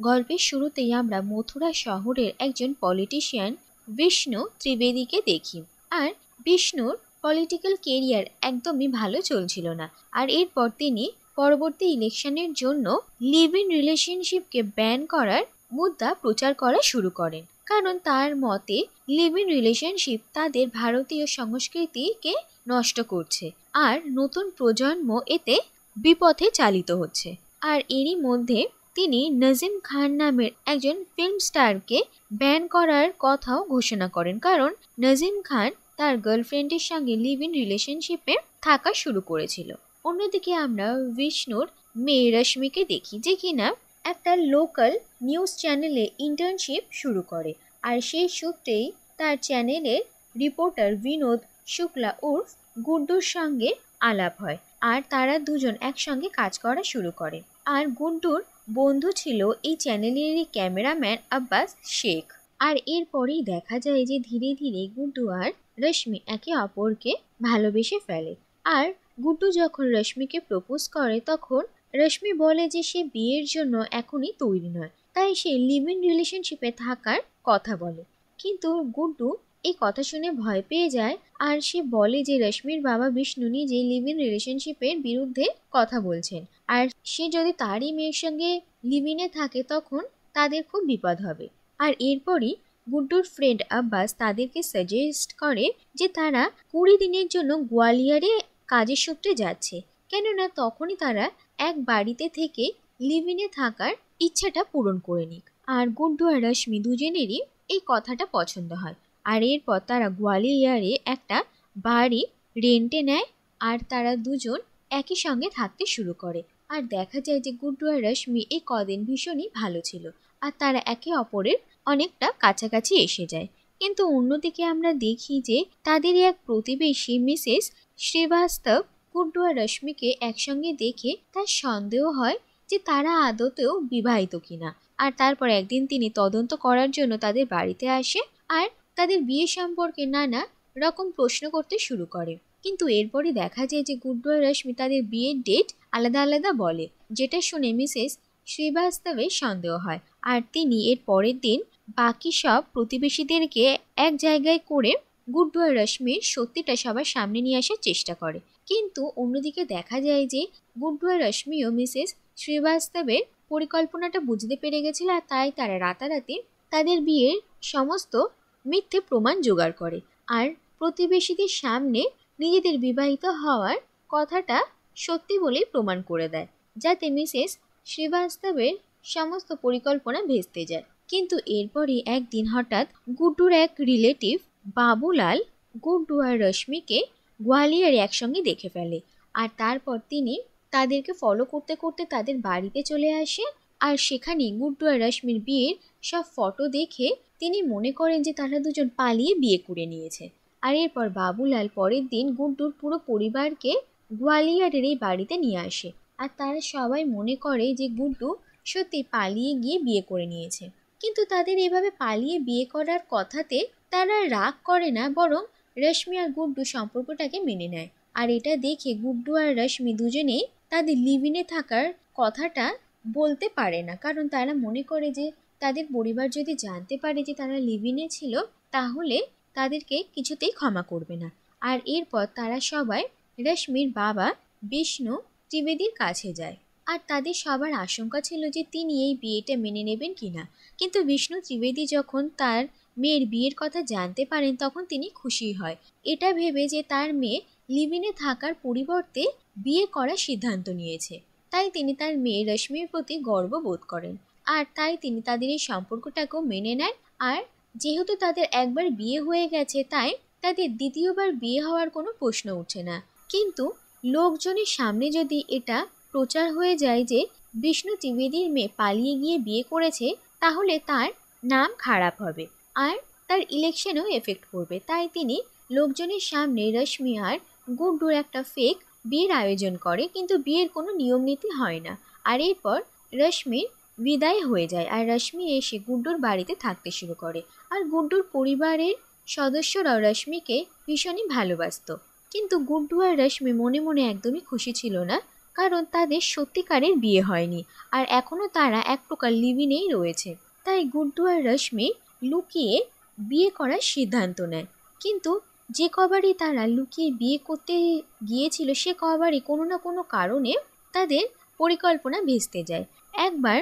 গল্পের শুরুতেই আমরা মথুরা শহরের একজন পলিটিশিয়ান বিষ্ণু ত্রিবেদীকে দেখি। আর বিষ্ণুর পলিটিক্যাল কেরিয়ার একদমই ভালো চলছিল না। আর এরপর তিনি পরবর্তী ইলেকশনের জন্য লিভ ইন রিলেশনশিপকে ব্যান করার মুদ্রা প্রচার করা শুরু করেন, কারণ তার মতে লিভ ইন রিলেশনশিপ তাদের ভারতীয় সংস্কৃতিকে নষ্ট করছে আর নতুন প্রজন্ম এতে বিপথে চালিত হচ্ছে। আর এরই মধ্যে তিনি নাজিম খান নামের একজন ফিল্ম স্টারকে ব্যান করার কথাও ঘোষণা করেন, কারণ নাজিম খান তার গার্লফ্রেন্ডের সঙ্গে লিভ ইন রিলেশনশিপে থাকা শুরু করেছিল। অন্যদিকে আমরা বিষ্ণুর মেয়ে রশ্মিকে দেখি, যে কিনা একটা লোকাল নিউজ চ্যানেলে ইন্টার্নশিপ শুরু করে। আর সেই সূত্রেই তার চ্যানেলের রিপোর্টার বিনোদ শুক্লা উর্ফ গুড্ডুর সঙ্গে আলাপ হয়, আর তারা দুজন একসঙ্গে কাজ করা শুরু করে। আর গুড্ডুর বন্ধু ছিল এই চ্যানেলেরই ক্যামেরাম্যান আব্বাস শেখ। আর এরপরেই দেখা যায় যে ধীরে ধীরে গুড্ডু আর রশ্মি একে অপরকে ভালোবেসে ফেলে। আর গুড্ডু যখন রশ্মিকে প্রপোজ করে তখন রশ্মি বলে যে সে বিয়ের জন্য এখনই তৈরি নয়, তাই সে লিভ ইন রিলেশনশিপে থাকার কথা বলে। কিন্তু গুড্ডু এই কথা শুনে ভয় পেয়ে যায়, আর সে বলে যে রশ্মির বাবা বিষ্ণু নিজে লিভ ইন রিলেশনশিপের বিরুদ্ধে কথা বলছেন, আর সে যদি তারই মেয়ের সঙ্গে লিভ ইনে থাকে তখন তাদের খুব বিপদ হবে। আর এরপরই গুড্ডুর ফ্রেন্ড আব্বাস তাদেরকে সাজেস্ট করে যে তারা 20 দিনের জন্য গোয়ালিয়রে কাজের সূত্রে যাচ্ছে, কেননা তখনই তারা এক বাড়িতে থেকে লিভ ইনে থাকার ইচ্ছাটা পূরণ করে নিক। আর গুড্ডু আর রশ্মি দুজনেরই এই কথাটা পছন্দ হয়। আর এরপর তারা গোয়ালিয়রে একটা বাড়ি রেন্টে নেয়, আর তারা দুজন একই সঙ্গে থাকতে শুরু করে। আর দেখা যায় যে গুড্ডু আর রশ্মি এই কদিন ভীষণই ভালো ছিল, আর তারা একে অপরের অনেকটা কাছাকাছি এসে যায়। কিন্তু অন্যদিকে আমরা দেখি যে তাদেরই এক প্রতিবেশী মিসেস শ্রীবাস্তব গুড্ডু আর রশ্মিকে একসঙ্গে দেখে তার সন্দেহ হয় যে তারা আদতেও বিবাহিত কিনা। আর তারপর একদিন তিনি তদন্ত করার জন্য তাদের বাড়িতে আসে, আর তাদের বিয়ে সম্পর্কে নানা রকম প্রশ্ন করতে শুরু করে। কিন্তু এরপরই দেখা যায় যে গুড্ডু আর রশ্মি তাদের বিয়ের ডেট আলাদা আলাদা বলে, যেটা শুনে মিসেস শ্রীবাস্তবের সন্দেহ হয়। আর তিনি এর পরের দিন বাকি সব প্রতিবেশীদেরকে এক জায়গায় করে গুড্ডু আর রশ্মির সত্যিটা সবার সামনে নিয়ে আসার চেষ্টা করে। কিন্তু অন্যদিকে দেখা যায় যে গুড্ডু আর রশ্মিও মিসেস শ্রীবাস্তবের পরিকল্পনাটা বুঝতে পেরে গেছিল, আর তাই তারা রাতারাতি তাদের বিয়ের সমস্ত মিথ্যে প্রমাণ জোগাড় করে, আর প্রতিবেশীদের সামনে নিজেদের বিবাহিত হওয়ার কথাটা সত্যি বলেই প্রমাণ করে দেয়, যাতে মিসেস শ্রীবাস্তবের সমস্ত পরিকল্পনা ভেস্তে যায়। কিন্তু এরপরই একদিন হঠাৎ গুড্ডুর এক রিলেটিভ বাবুলাল গুড্ডু আর রশ্মিকে গোয়ালিয়রে একসঙ্গে দেখে ফেলে। আর তারপর তিনি তাদেরকে ফলো করতে করতে তাদের বাড়িতে চলে আসে, আর সেখানে গুড্ডু আর রশ্মির বিয়ের সব ফটো দেখে তিনি মনে করেন যে তারা দুজন পালিয়ে বিয়ে করে নিয়েছে। আর এরপর বাবুলাল পরের দিন গুড্ডুর পুরো পরিবারকে গোয়ালিয়রের এই বাড়িতে নিয়ে আসে, আর তারা সবাই মনে করে যে গুড্ডু সত্যি পালিয়ে গিয়ে বিয়ে করে নিয়েছে। কিন্তু তাদের এভাবে পালিয়ে বিয়ে করার কথাতে তারা রাগ করে না, বরং রশ্মি আর গুড্ডু সম্পর্কটাকে মেনে নেয়। আর এটা দেখে গুড্ডু আর রশ্মি দুজনেই তাদের লিভ ইনে থাকার কথাটা বলতে পারে না, কারণ তারা মনে করে যে তাদের পরিবার যদি জানতে পারে যে তারা লিভ ইনে ছিল তাহলে তাদেরকে কিছুতেই ক্ষমা করবে না। আর এরপর তারা সবাই রশ্মির বাবা বিষ্ণু ত্রিবেদীর কাছে যায়, আর তাদের সবার আশঙ্কা ছিল যে তিনি এই বিয়েটা মেনে নেবেন কিনা। কিন্তু বিষ্ণু ত্রিবেদী যখন তার মেয়ের বিয়ের কথা জানতে পারেন তখন তিনি খুশি হয়, এটা ভেবে যে তার মেয়ে লিভ ইনে থাকার পরিবর্তে বিয়ে করার সিদ্ধান্ত নিয়েছে। তাই তিনি তার মেয়ে রশ্মির প্রতি গর্ব বোধ করেন, আর তাই তিনি তাদের এই সম্পর্কটাকেও মেনে নেন। আর যেহেতু তাদের একবার বিয়ে হয়ে গেছে তাই তাদের দ্বিতীয়বার বিয়ে হওয়ার কোনো প্রশ্ন উঠছে না। কিন্তু লোকজনের সামনে যদি এটা প্রচার হয়ে যায় যে বিষ্ণু ত্রিবেদীর মেয়ে পালিয়ে গিয়ে বিয়ে করেছে, তাহলে তার নাম খারাপ হবে আর তার ইলেকশনেও এফেক্ট পড়বে। তাই তিনি লোকজনের সামনে রশ্মি আর গুড্ডুর একটা ফেক বিয়ের আয়োজন করে, কিন্তু বিয়ের কোনো নিয়ম নীতি হয় না। আর এরপর রশ্মির বিদায় হয়ে যায়, আর রশ্মি এসে গুড্ডুর বাড়িতে থাকতে শুরু করে। আর গুড্ডুর পরিবারের সদস্যরাও রশ্মিকে ভীষণই ভালোবাসত। কিন্তু গুড্ডু আর রশ্মি মনে মনে একদমই খুশি ছিল না কারণ তাদের সত্যিকারের বিয়ে হয়নি আর এখনো তারা এক প্রকার লিভিনেই রয়েছে। তাই গুড্ডু আর রশ্মি লুকিয়ে বিয়ে করার সিদ্ধান্ত নেয়। কিন্তু যে কবারই তারা লুকিয়ে বিয়ে করতে গিয়েছিল সে কবারই কোনো না কোনো কারণে তাদের পরিকল্পনা ভেস্তে যায়। একবার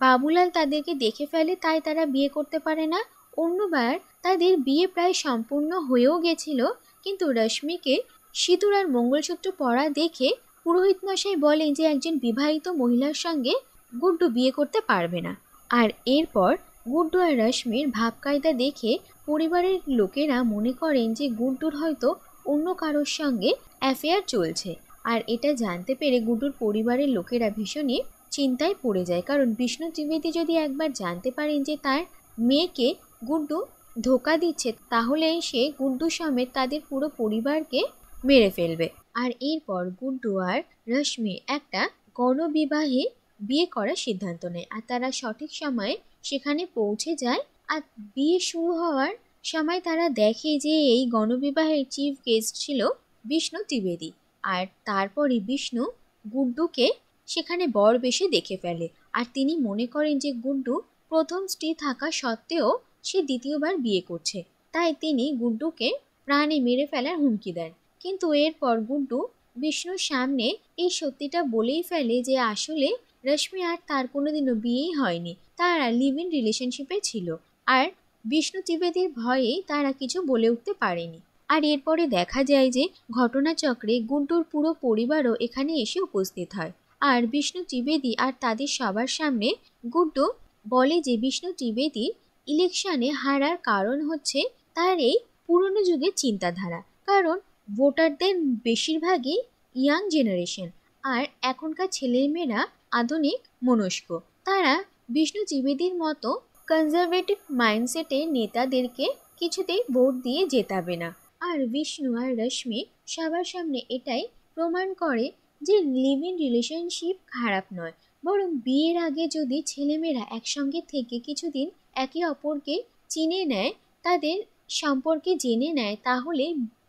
বাবুলাল তাদেরকে দেখে ফেলে, তাই তারা বিয়ে করতে পারে না। অন্যবার তাদের বিয়ে প্রায় সম্পূর্ণ হয়েও গেছিল, কিন্তু রশ্মিকে সিঁদুর আর মঙ্গলসূত্র পরা দেখে পুরোহিত মশাই বলেন যে একজন বিবাহিত মহিলার সঙ্গে গুড্ডু বিয়ে করতে পারবে না। আর এরপর গুড্ডু আর রশ্মির ভাব কায়দা দেখে পরিবারের লোকেরা মনে করেন যে গুড্ডুর হয়তো অন্য কারোর সঙ্গে অ্যাফেয়ার চলছে। আর এটা জানতে পেরে গুড্ডুর পরিবারের লোকেরা ভীষণই চিন্তায় পড়ে যায়, কারণ বিষ্ণু ত্রিবেদী যদি একবার জানতে পারেন যে তার মেয়েকে গুড্ডু ধোঁকা দিচ্ছে তাহলে সে গুড্ডু সমেত তাদের পুরো পরিবারকে মেরে ফেলবে। আর এরপর গুড্ডু আর রশ্মি একটা গণবিবাহে বিয়ে করার সিদ্ধান্ত নেয় আর তারা সঠিক সময়ে সেখানে পৌঁছে যায়। আর বিয়ে শুরু হওয়ার সময় তারা দেখে যে এই গণবিবাহের চিফ গেস্ট ছিল বিষ্ণু ত্রিবেদী। আর তারপরে বিষ্ণু গুড্ডুকে সেখানে বর বেশে দেখে ফেলে আর তিনি মনে করেন যে গুড্ডু প্রথম স্ত্রী থাকা সত্ত্বেও সে দ্বিতীয়বার বিয়ে করছে, তাই তিনি গুড্ডুকে প্রাণে মেরে ফেলার হুমকি দেন। কিন্তু এরপর গুড্ডু বিষ্ণুর সামনে এই সত্যিটা বলেই ফেলে যে আসলে রশ্মি আর তার কোনোদিনও বিয়েই হয়নি, তারা লিভ ইন রিলেশনশিপে ছিল আর বিষ্ণু ত্রিবেদীর ভয়েই তারা কিছু বলে উঠতে পারেনি। আর এরপরে দেখা যায় যে ঘটনাচক্রে গুড্ডুর পুরো পরিবারও এখানে এসে উপস্থিত হয়। আর বিষ্ণু ত্রিবেদী আর তাদের সবার সামনে গুড্ডু বলে যে বিষ্ণু ত্রিবেদী ইলেকশনে হারার কারণ হচ্ছে তার এই পুরনো যুগের চিন্তাধারা, কারণ ভোটারদের বেশিরভাগই ইয়াং জেনারেশন আর এখনকার ছেলেমেয়েরা আধুনিক মনস্ক। তারা বিষ্ণু ত্রিবেদীর মতো কনজারভেটিভ মাইন্ডসেটের নেতাদেরকে কিছুতেই ভোট দিয়ে জেতাবে না। আর বিষ্ণু আর রশ্মি সবার সামনে এটাই প্রমাণ করে যে লিভ ইন রিলেশনশিপ খারাপ নয়, বরং বিয়ের আগে যদি ছেলেমেয়েরা একসঙ্গে থেকে কিছুদিন একে অপরকে চিনে নেয়, তাদের সম্পর্কে জেনে নেয়, তাহলে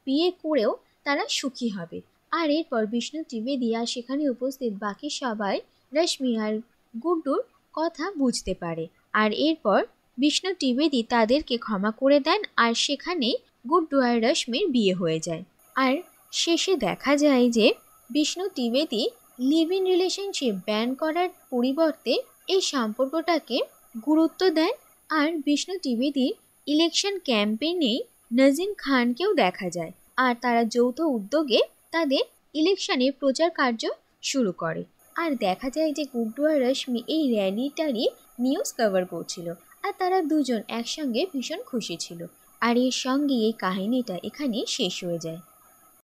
বিয়ে করেও তারা সুখী হবে। আর এরপর বিষ্ণু ত্রিবেদী আর সেখানে উপস্থিত বাকি সবাই রশ্মি আর গুড্ডুর কথা বুঝতে পারে। আর এরপর বিষ্ণু ত্রিবেদী তাদেরকে ক্ষমা করে দেন আর সেখানে গুড্ডু আর রশ্মির বিয়ে হয়ে যায়। আর শেষে দেখা যায় যে Vishnu Trivedi live in relationship ban করার পরিবর্তে এই সম্পর্কটাকে গুরুত্ব দেন। আর বিষ্ণু ত্রিবেদীর ইলেকশন ক্যাম্পেইনে নাজিম খানকেও দেখা যায় আর তারা যৌথ উদ্যোগে তাদের ইলেকশনে প্রচার কার্য শুরু করে। আর দেখা যায় যে গুড্ডু আর রশ্মি এই র্যালিটারই নিউজ কভার করছিল আর তারা দুজন একসঙ্গে ভীষণ খুশি ছিল। আর এর সঙ্গে এই কাহিনীটা এখানে শেষ হয়ে যায়।